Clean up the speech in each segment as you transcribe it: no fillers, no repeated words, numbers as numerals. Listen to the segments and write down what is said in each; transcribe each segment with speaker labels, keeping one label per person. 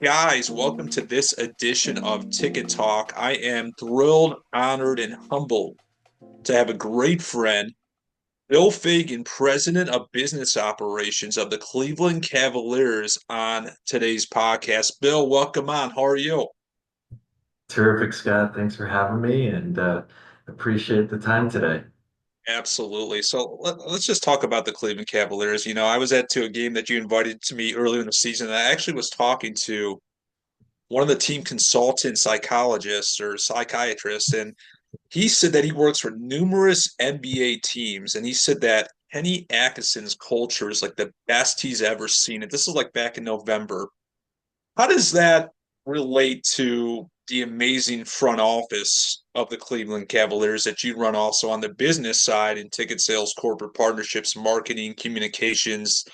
Speaker 1: Guys, welcome to this edition of Ticket Talk. I am thrilled, honored, and humbled to have a great friend, Bill Fagan, President of Business Operations of the Cleveland Cavaliers, on today's podcast. Bill, welcome on. How are you?
Speaker 2: Terrific, Scott. Thanks for having me and appreciate the time today.
Speaker 1: Absolutely. So let's just talk about the Cleveland Cavaliers. I was at a game that you invited to me earlier in the season. And I actually was talking to one of the team consultant psychologists or psychiatrists, and he said that he works for numerous NBA teams, and he said that Kenny Atkinson's culture is like the best he's ever seen it. This is like back in November. How does that relate to the amazing front office of the Cleveland Cavaliers that you run also on the business side in ticket sales, corporate partnerships, marketing, communications,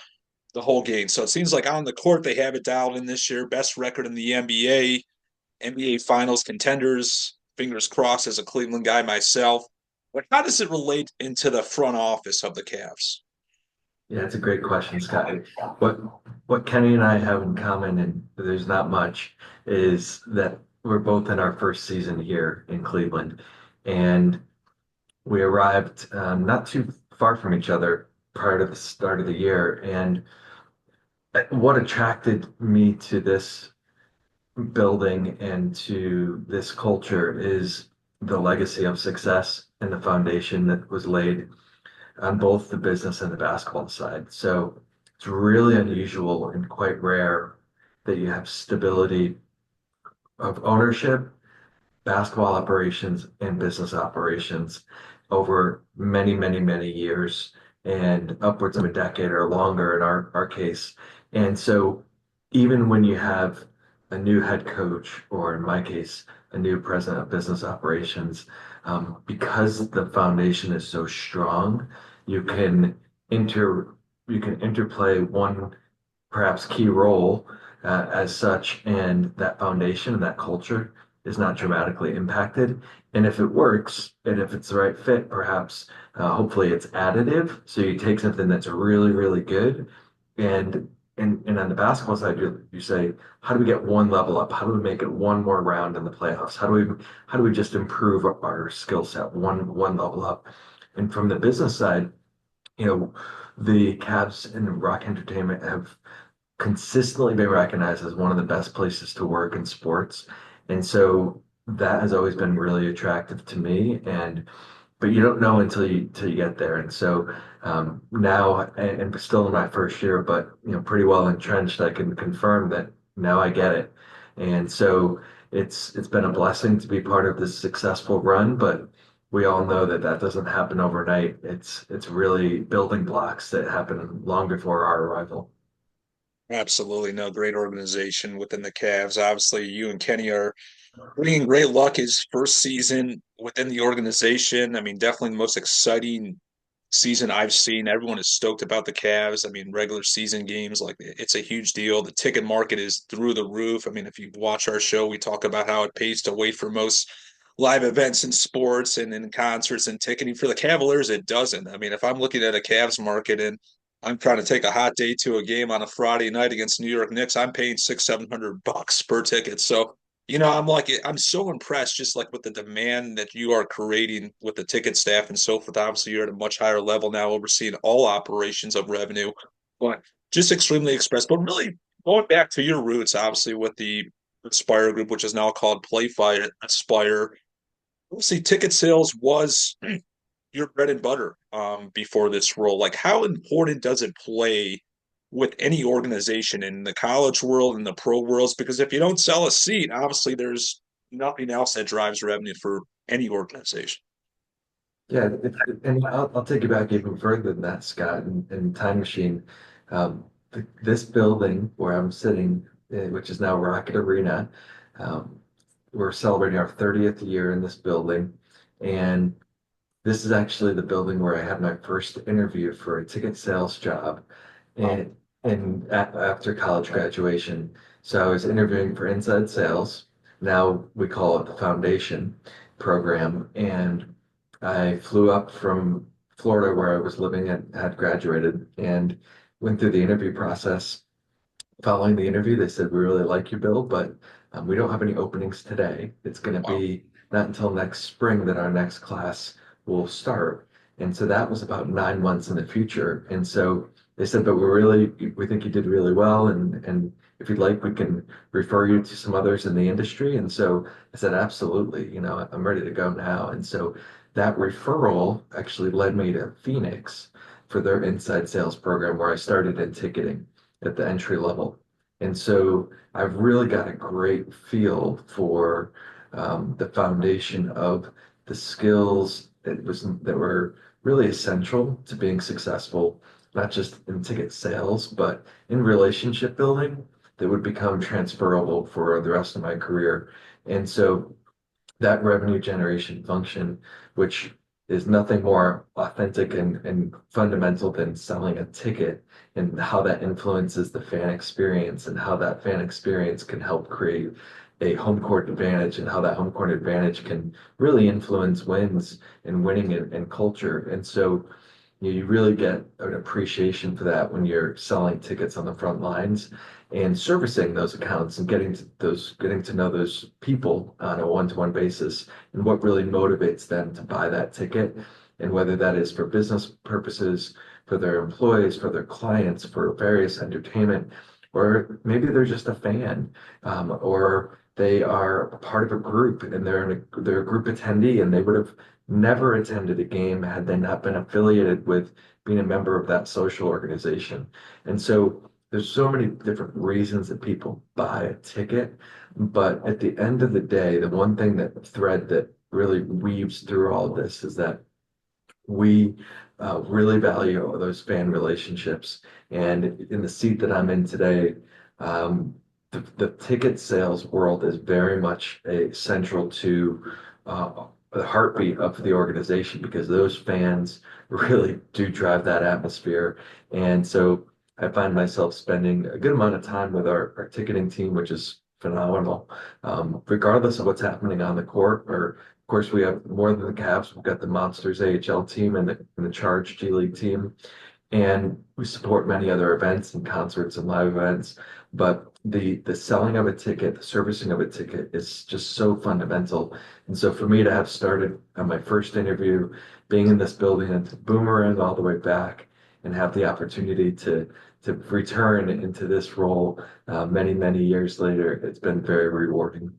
Speaker 1: the whole game? So it seems like on the court they have it dialed in this year, best record in the NBA, NBA Finals contenders. Fingers crossed as a Cleveland guy myself. But how does it relate into the front office of the Cavs?
Speaker 2: Yeah, it's a great question, Scott. What what Kenny and I have in common, and there's not much, is that we're both in our first season here in Cleveland, and we arrived not too far from each other prior to the start of the year. And what attracted me to this building and to this culture is the legacy of success and the foundation that was laid on both the business and the basketball side. So it's really unusual and quite rare that you have stability of ownership, basketball operations, and business operations over many, many, many years and upwards of a decade or longer in our case. And so even when you have a new head coach, or in my case, a new president of business operations, because the foundation is so strong, you can inter you can interplay one perhaps key role as such, and that foundation and that culture is not dramatically impacted. And if it works, and if it's the right fit, perhaps hopefully it's additive. So you take something that's really, really good, and and on the basketball side, you say, how do we get one level up? How do we make it one more round in the playoffs? How do we just improve our skill set one level up? And from the business side, you know, the Cavs and Rock Entertainment have consistently been recognized as one of the best places to work in sports. And so that has always been really attractive to me. And but you don't know until you get there. And so now, and still in my first year, but pretty well entrenched, I can confirm that now I get it. And so it's been a blessing to be part of this successful run, but we all know that that doesn't happen overnight. It's really building blocks that happen long before our arrival.
Speaker 1: Absolutely, no, great organization within the Cavs. Obviously, you and Kenny are bringing great luck his first season within the organization. I mean, definitely the most exciting season I've seen. Everyone is stoked about the Cavs. I mean, regular season games, like it's a huge deal. The ticket market is through the roof. I mean, if you watch our show, we talk about how it pays to wait for most live events in sports and in concerts and ticketing. For the Cavaliers, it doesn't. I mean, if I'm looking at a Cavs market and I'm trying to take a hot day to a game on a Friday night against New York Knicks, I'm paying $600-700 per ticket. So I'm like, I'm so impressed just like with the demand that you are creating with the ticket staff and so forth. Obviously, you're at a much higher level now, overseeing all operations of revenue, but just extremely expressed. But really going back to your roots, obviously, with the Aspire group, which is now called Playfight Aspire. Obviously, ticket sales was your bread and butter before this role. Like, how important does it play with any organization in the college world and the pro worlds? Because if you don't sell a seat, obviously there's nothing else that drives revenue for any organization.
Speaker 2: Yeah, and I'll take you back even further than that, Scott, and Time Machine. This building where I'm sitting, which is now Rocket Arena, um, we're celebrating our 30th year in this building, and this is actually the building where I had my first interview for a ticket sales job,
Speaker 1: Wow.
Speaker 2: and after college graduation. So I was interviewing for inside sales. Now we call it the foundation program. And I flew up from Florida where I was living and had graduated and went through the interview process. following the interview, they said, we really like you, Bill, but we don't have any openings today. It's going to
Speaker 1: Wow.
Speaker 2: be not until next spring that our next class will start. And so that was about 9 months in the future. And so they said, but we think you did really well. And if you'd like, we can refer you to some others in the industry. And so I said, absolutely, I'm ready to go now. And so that referral actually led me to Phoenix for their inside sales program where I started in ticketing at the entry level. And so I've really got a great feel for the foundation of the skills that were really essential to being successful, not just in ticket sales, but in relationship building that would become transferable for the rest of my career. And so that revenue generation function, which is nothing more authentic and fundamental than selling a ticket and how that influences the fan experience and how that fan experience can help create a home court advantage and how that home court advantage can really influence wins and winning and culture. And so you really get an appreciation for that when you're selling tickets on the front lines and servicing those accounts and getting to know those people on a one-to-one basis and what really motivates them to buy that ticket and whether that is for business purposes, for their employees, for their clients, for various entertainment, or maybe they're just a fan, or they are a part of a group and they're a group attendee and they would have never attended a game had they not been affiliated with being a member of that social organization. And so there's so many different reasons that people buy a ticket, but at the end of the day, the one thing that thread that really weaves through all of this is that we really value those fan relationships. And in the seat that I'm in today, the ticket sales world is very much central to the heartbeat of the organization because those fans really do drive that atmosphere. And so I find myself spending a good amount of time with our ticketing team, which is phenomenal, regardless of what's happening on the court or of course, we have more than the Cavs. We've got the Monsters AHL team and the Charge G League team, and we support many other events and concerts and live events. But the selling of a ticket, the servicing of a ticket is just so fundamental. And so for me to have started on my first interview, being in this building and to boomerang all the way back and have the opportunity to return into this role many years later, it's been very rewarding.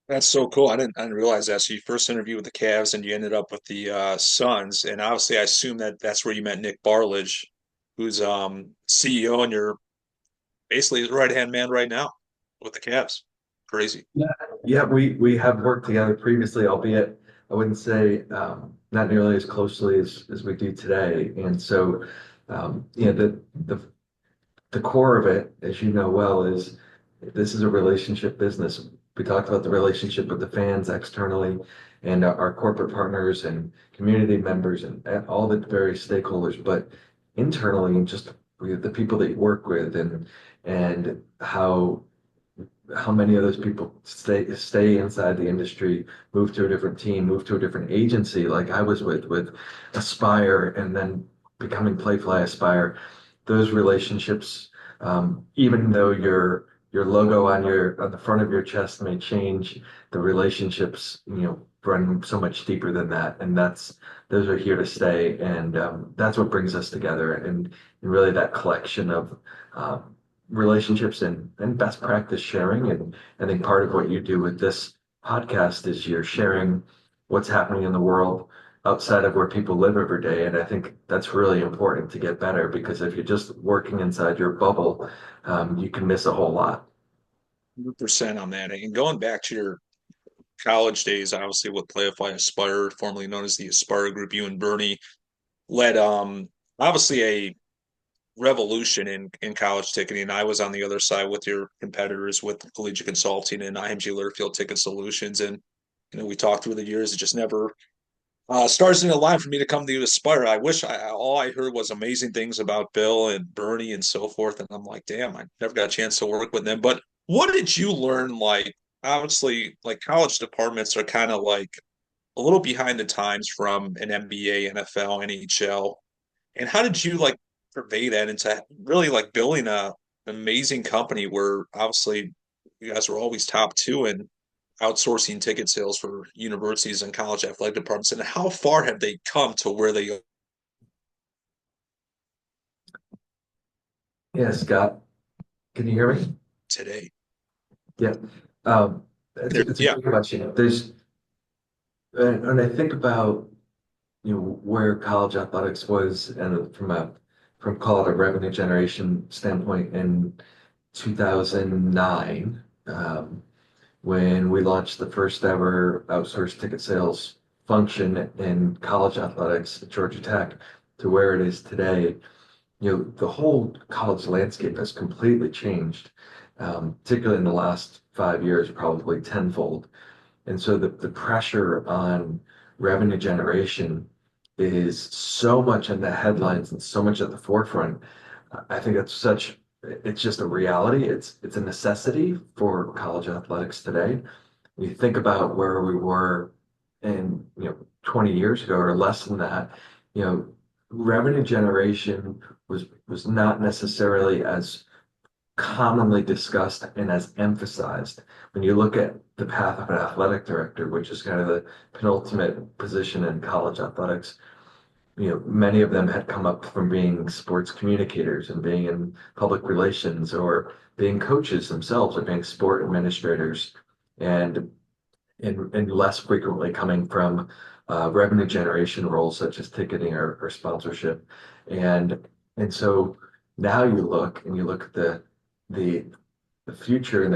Speaker 1: That's so cool. I didn't realize that. So you first interviewed with the Cavs and you ended up with the Suns. And obviously I assume that that's where you met Nick Barlage, who's CEO and you're basically his right-hand man right now with the Cavs. Crazy.
Speaker 2: Yeah, yeah, we have worked together previously, albeit I wouldn't say not nearly as closely as we do today. And so, the core of it, as you know well, is this is a relationship business. We talked about the relationship with the fans externally and our corporate partners and community members and all the various stakeholders, but internally, and just the people that you work with and how many of those people stay inside the industry, move to a different team, move to a different agency, like I was with Aspire, and then becoming Playfly Aspire. Those relationships, even though your logo on the front of your chest may change, the relationships run so much deeper than that, and those are here to stay, and that's what brings us together, and really that collection of relationships and best practice sharing. And I think part of what you do with this podcast is you're sharing what's happening in the world outside of where people live every day. And I think that's really important to get better because if you're just working inside your bubble, you can miss a whole lot.
Speaker 1: 100% on that. And going back to your college days, obviously with Playify Aspire, formerly known as the Aspire Group, you and Bernie led obviously a revolution in college ticketing. I was on the other side with your competitors with Collegiate Consulting and IMG Learfield Ticket Solutions. And we talked through the years. It just never stars didn't align for me to come to Aspire. I wish all I heard was amazing things about Bill and Bernie and so forth. And I'm like, damn, I never got a chance to work with them. But what did you learn? Like, obviously, like college departments are kind of like a little behind the times from an NBA, NFL, NHL. And how did you like purvey that into really like building amazing company where obviously you guys were always top two in outsourcing ticket sales for universities and college athletic departments. And how far have they come to where they are
Speaker 2: Yeah, Scott, can you hear me?
Speaker 1: today?
Speaker 2: Yeah. Um, it's a
Speaker 1: Yeah,
Speaker 2: great question. And I think about, where college athletics was and from call it a revenue generation standpoint in 2009, when we launched the first ever outsourced ticket sales function in college athletics at Georgia Tech to where it is today. The whole college landscape has completely changed, particularly in the last 5 years, probably tenfold. And so the pressure on revenue generation is so much in the headlines and so much at the forefront. I think it's just a reality. It's a necessity for college athletics today. When you think about where we were in, 20 years ago or less than that, you know, revenue generation was not necessarily as commonly discussed and as emphasized. When you look at the path of an athletic director, which is kind of the penultimate position in college athletics, many of them had come up from being sports communicators and being in public relations or being coaches themselves or being sport administrators and and less frequently coming from revenue generation roles such as ticketing or sponsorship. And and so now you look at the the future and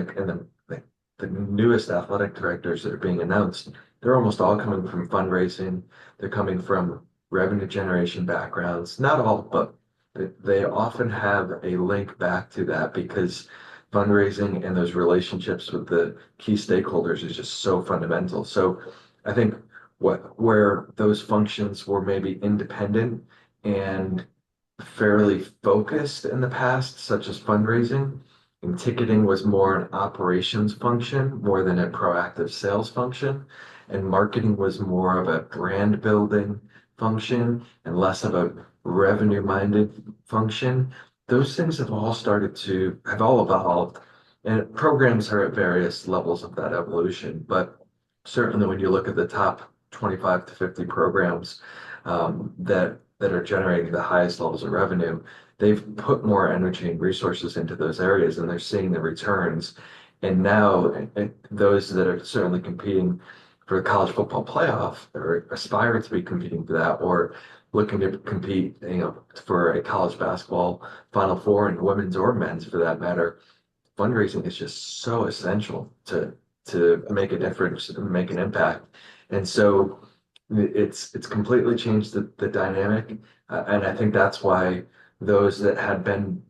Speaker 2: the newest athletic directors that are being announced, they're almost all coming from fundraising. They're coming from revenue generation backgrounds. Not all, but they often have a link back to that because fundraising and those relationships with the key stakeholders is just so fundamental. So I think where those functions were maybe independent and fairly focused in the past, such as fundraising, and ticketing was more an operations function more than a proactive sales function. And marketing was more of a brand building function and less of a revenue minded function. Those things have all evolved. And programs are at various levels of that evolution. But certainly when you look at the top 25 to 50 programs that are generating the highest levels of revenue, they've put more energy and resources into those areas and they're seeing the returns. And now those that are certainly competing for the college football playoff or aspire to be competing for that or looking to compete, for a college basketball Final Four and women's or men's for that matter, fundraising is just so essential to make a difference and make an impact. And so it's completely changed the dynamic. And I think that's why those that had been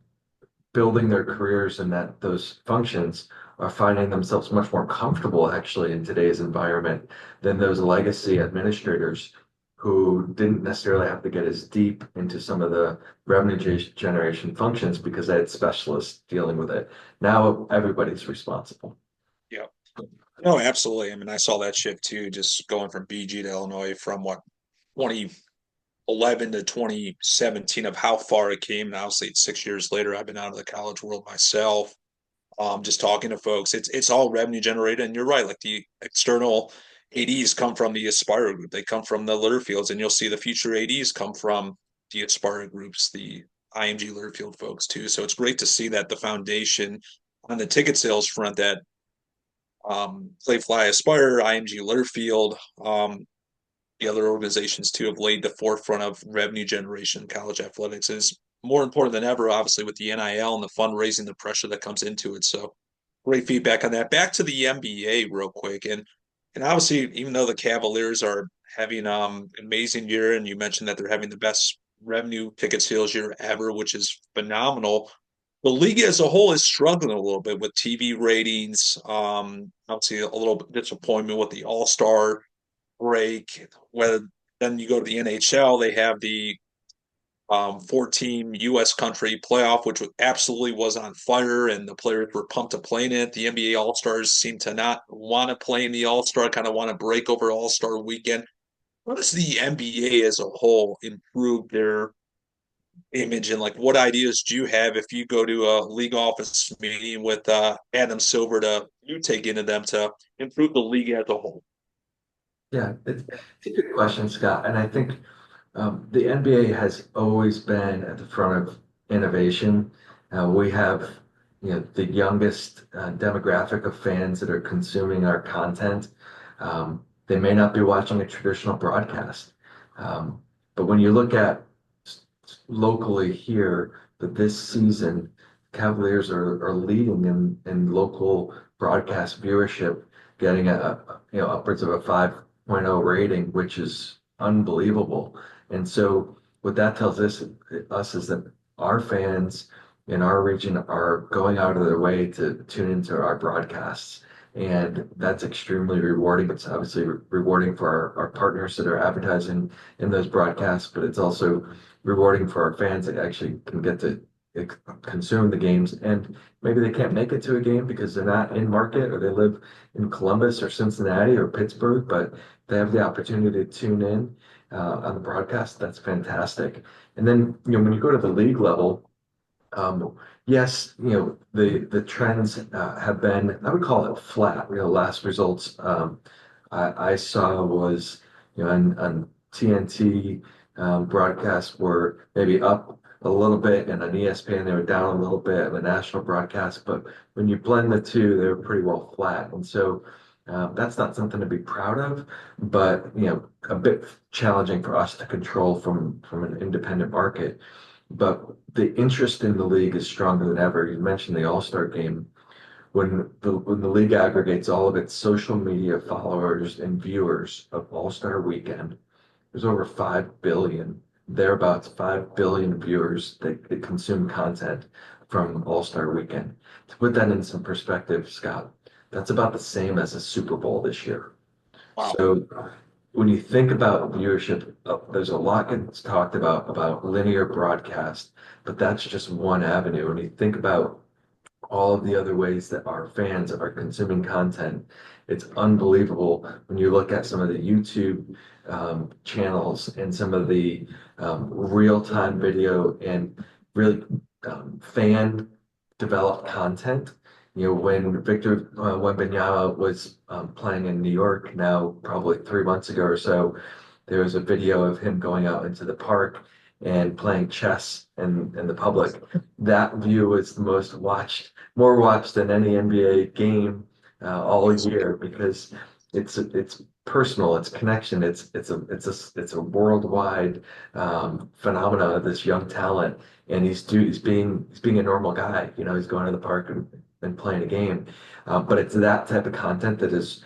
Speaker 2: building their careers in those functions are finding themselves much more comfortable actually in today's environment than those legacy administrators who didn't necessarily have to get as deep into some of the revenue generation functions because they had specialists dealing with it. Now everybody's responsible.
Speaker 1: yeah. No, absolutely. I mean, I saw that shift too, just going from BG to Illinois from what 2011 to 2017 of how far it came. And obviously, it's 6 years later. I've been out of the college world myself. Just talking to folks, it's all revenue generated. And you're right, like the external ADs come from the Aspire group. They come from the Learfields, and you'll see the future ADs come from the Aspire groups, the IMG Learfield folks too. So it's great to see that the foundation on the ticket sales front that Playfly Aspire, IMG Learfield, the other organizations too have laid the forefront of revenue generation in college athletics is more important than ever, obviously, with the NIL and the fundraising, the pressure that comes into it. So great feedback on that. Back to the NBA real quick. And obviously, even though the Cavaliers are having amazing year, and you mentioned that they're having the best revenue ticket sales year ever, which is phenomenal. The league as a whole is struggling a little bit with TV ratings. Obviously, a little bit disappointment with the All Star break. Whether then you go to the NHL, they have the four-team U.S. country playoff, which absolutely was on fire, and the players were pumped to play in it. The NBA All Stars seem to not want to play in the All Star, kind of want to break over All Star weekend. How does the NBA as a whole improve their image and like what ideas do you have if you go to a league office meeting with Adam Silver to you take into them to improve the league as a whole?
Speaker 2: Yeah, it's a good question, Scott. And I think the NBA has always been at the front of innovation. We have, the youngest demographic of fans that are consuming our content. They may not be watching a traditional broadcast, um, but when you look at locally here, that this season, Cavaliers are leading in local broadcast viewership, getting upwards of a 5.0 rating, which is unbelievable. And so what that tells us is that our fans in our region are going out of their way to tune into our broadcasts. And that's extremely rewarding. It's obviously rewarding for our partners that are advertising in those broadcasts, but it's also rewarding for our fans that actually can get to consume the games. And maybe they can't make it to a game because they're not in market or they live in Columbus or Cincinnati or Pittsburgh, but they have the opportunity to tune in on the broadcast. That's fantastic. And then, when you go to the league level, yes, the trends have been, I would call it flat. Last results I saw was, on TNT broadcasts were maybe up a little bit, and on ESPN they were down a little bit, the national broadcast. But when you blend the two, they were pretty well flat. And so that's not something to be proud of, but a bit challenging for us to control from an independent market. But the interest in the league is stronger than ever. You mentioned the All-Star game. When the league aggregates all of its social media followers and viewers of All-Star weekend, there's over 5 billion, thereabouts 5 billion viewers that consume content from All-Star weekend. To put that in some perspective, Scott, that's about the same as a Super Bowl this year.
Speaker 1: Wow.
Speaker 2: So when you think about viewership, there's a lot that's talked about linear broadcast, but that's just one avenue. When you think about all of the other ways that our fans are consuming content, it's unbelievable when you look at some of the YouTube channels and some of the real-time video and really fan developed content. When Victor Wembanyama was playing in New York now, probably 3 months ago or so, there was a video of him going out into the park and playing chess in the public. That view was the most watched, more watched than any NBA game all year because it's personal, it's connection, it's a worldwide phenomena of this young talent, and he's being a normal guy. He's going to the park and playing a game, but it's that type of content that is,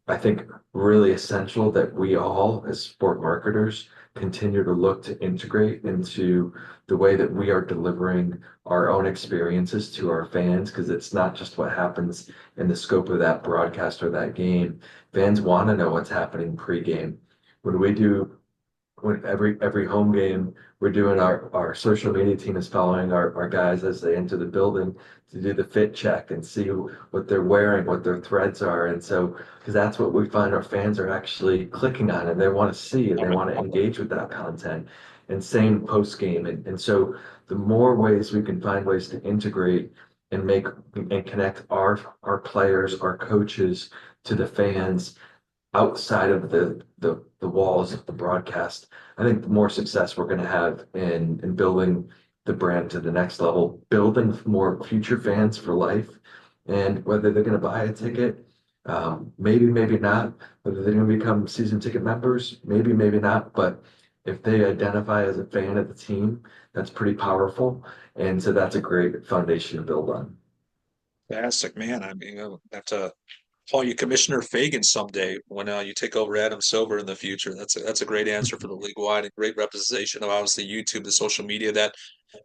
Speaker 2: I think, really essential that we all, as sport marketers, continue to look to integrate into the way that we are delivering our own experiences to our fans, because it's not just what happens in the scope of that broadcast or that game. Fans want to know what's happening pregame. When we do when every home game, we're doing our social media team is following our guys as they enter the building to do the fit check and see what they're wearing, what their threads are. And so, because that's what we find our fans are actually clicking on and they want to see and they want to engage with that content. And same post game. And so the more ways we can find ways to integrate and make and connect our players, our coaches to the fans outside of the walls of the broadcast, I think the more success we're going to have in building the brand to the next level, building more future fans for life, and whether they're going to buy a ticket, maybe not, whether they're going to become season ticket members, maybe not, but if they identify as a fan of the team, that's pretty powerful, and so that's a great foundation to build on.
Speaker 1: Fantastic, man. I mean, I'll have to call you Commissioner Fagan someday when you take over Adam Silver in the future. That's a great answer for the league wide and great representation of obviously YouTube, the social media that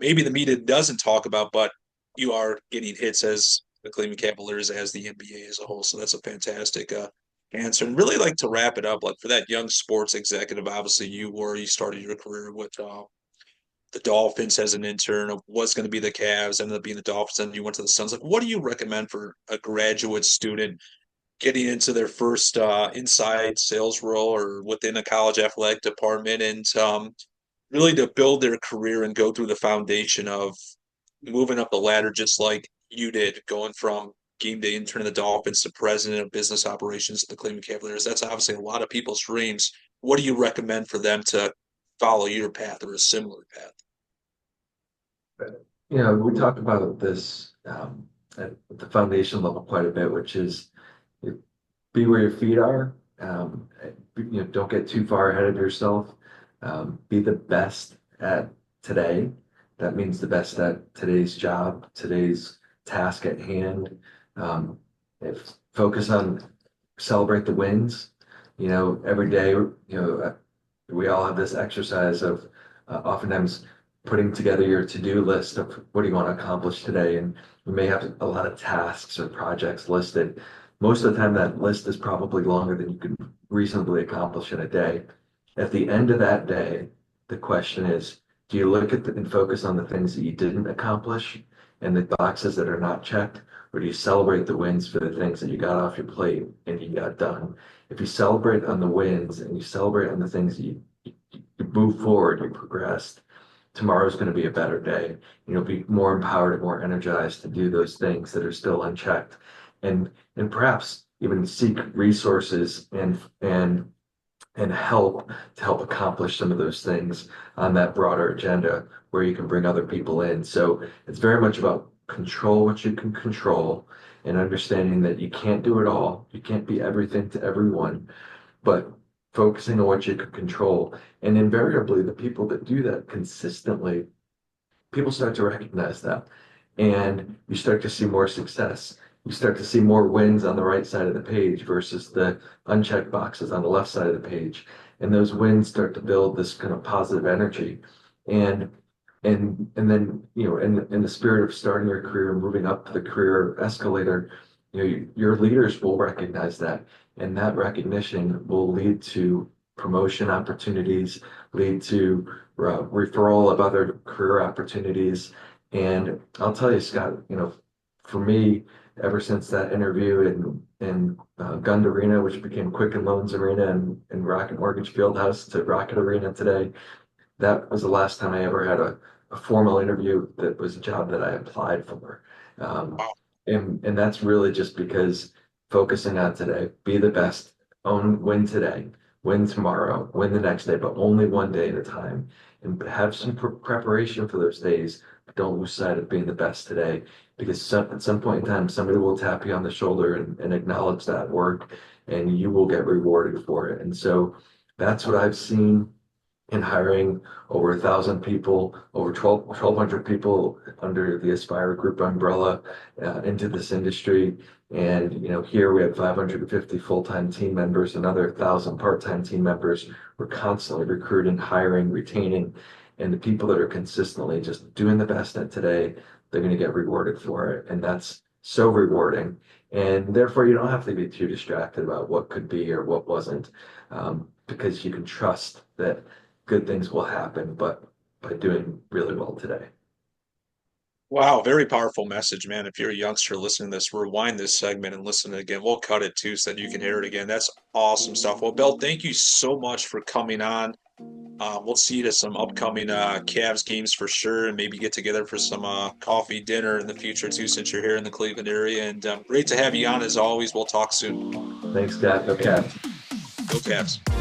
Speaker 1: maybe the media doesn't talk about, but you are getting hits as the Cleveland Cavaliers as the NBA as a whole. So that's a fantastic answer. And really like to wrap it up, like for that young sports executive, obviously you started your career with the Dolphins as an intern, was going to be the Cavs, ended up being the Dolphins, and you went to the Suns. Like, what do you recommend for a graduate student getting into their first inside sales role or within a college athletic department? And really to build their career and go through the foundation of moving up the ladder, just like you did, going from game day intern of the Dolphins to president of business operations at the Cleveland Cavaliers. That's obviously a lot of people's dreams. What do you recommend for them to follow your path or a similar path?
Speaker 2: We talked about this at the foundation level quite a bit, which is be where your feet are. Don't get too far ahead of yourself. Be the best at today. That means the best at today's job, today's task at hand. If focus on celebrate the wins. Every day, we all have this exercise of oftentimes putting together your to-do list of what do you want to accomplish today. And we may have a lot of tasks or projects listed. Most of the time, that list is probably longer than you can reasonably accomplish in a day. At the end of that day, the question is, do you look at and focus on the things that you didn't accomplish and the boxes that are not checked, or do you celebrate the wins for the things that you got off your plate and you got done? If you celebrate on the wins and you celebrate on the things that you move forward, you progressed, tomorrow's going to be a better day. And you'll be more empowered and more energized to do those things that are still unchecked. And perhaps even seek resources and help to help accomplish some of those things on that broader agenda where you can bring other people in. So it's very much about control what you can control and understanding that you can't do it all. You can't be everything to everyone, but focusing on what you can control. And invariably, the people that do that consistently, people start to recognize that. And you start to see more success. You start to see more wins on the right side of the page versus the unchecked boxes on the left side of the page. And those wins start to build this kind of positive energy. And then, in the spirit of starting your career and moving up the career escalator, your leaders will recognize that. And that recognition will lead to promotion opportunities, lead to referral of other career opportunities. And I'll tell you, Scott, for me, ever since that interview in Gund Arena, which became Quicken Loans Arena and Rocket Mortgage Fieldhouse to Rocket Arena today, that was the last time I ever had a formal interview that was a job that I applied for. Um,
Speaker 1: Wow.
Speaker 2: and that's really just because focusing on today, be the best, win today, win tomorrow, win the next day, but only one day at a time. And have some preparation for those days, but don't lose sight of being the best today. Because at some point in time, somebody will tap you on the shoulder and acknowledge that work, and you will get rewarded for it. And so that's what I've seen in hiring over 1,000 people, over 1,200 people under the Aspire Group umbrella into this industry. And here we have 550 full-time team members, another 1,000 part-time team members. We're constantly recruiting, hiring, retaining, and the people that are consistently just doing the best at today, they're going to get rewarded for it, and that's so rewarding. And therefore, you don't have to be too distracted about what could be or what wasn't, because you can trust that good things will happen, but by doing really well today.
Speaker 1: Wow, very powerful message, man. If you're a youngster listening to this, rewind this segment and listen to it again. We'll cut it too so that you can hear it again. That's awesome stuff. Well, Bill, thank you so much for coming on. We'll see you to some upcoming Cavs games for sure, and maybe get together for some coffee, dinner in the future too, since you're here in the Cleveland area. And great to have you on as always. We'll talk soon.
Speaker 2: Thanks, Scott. Go Cavs.
Speaker 1: Go Cavs.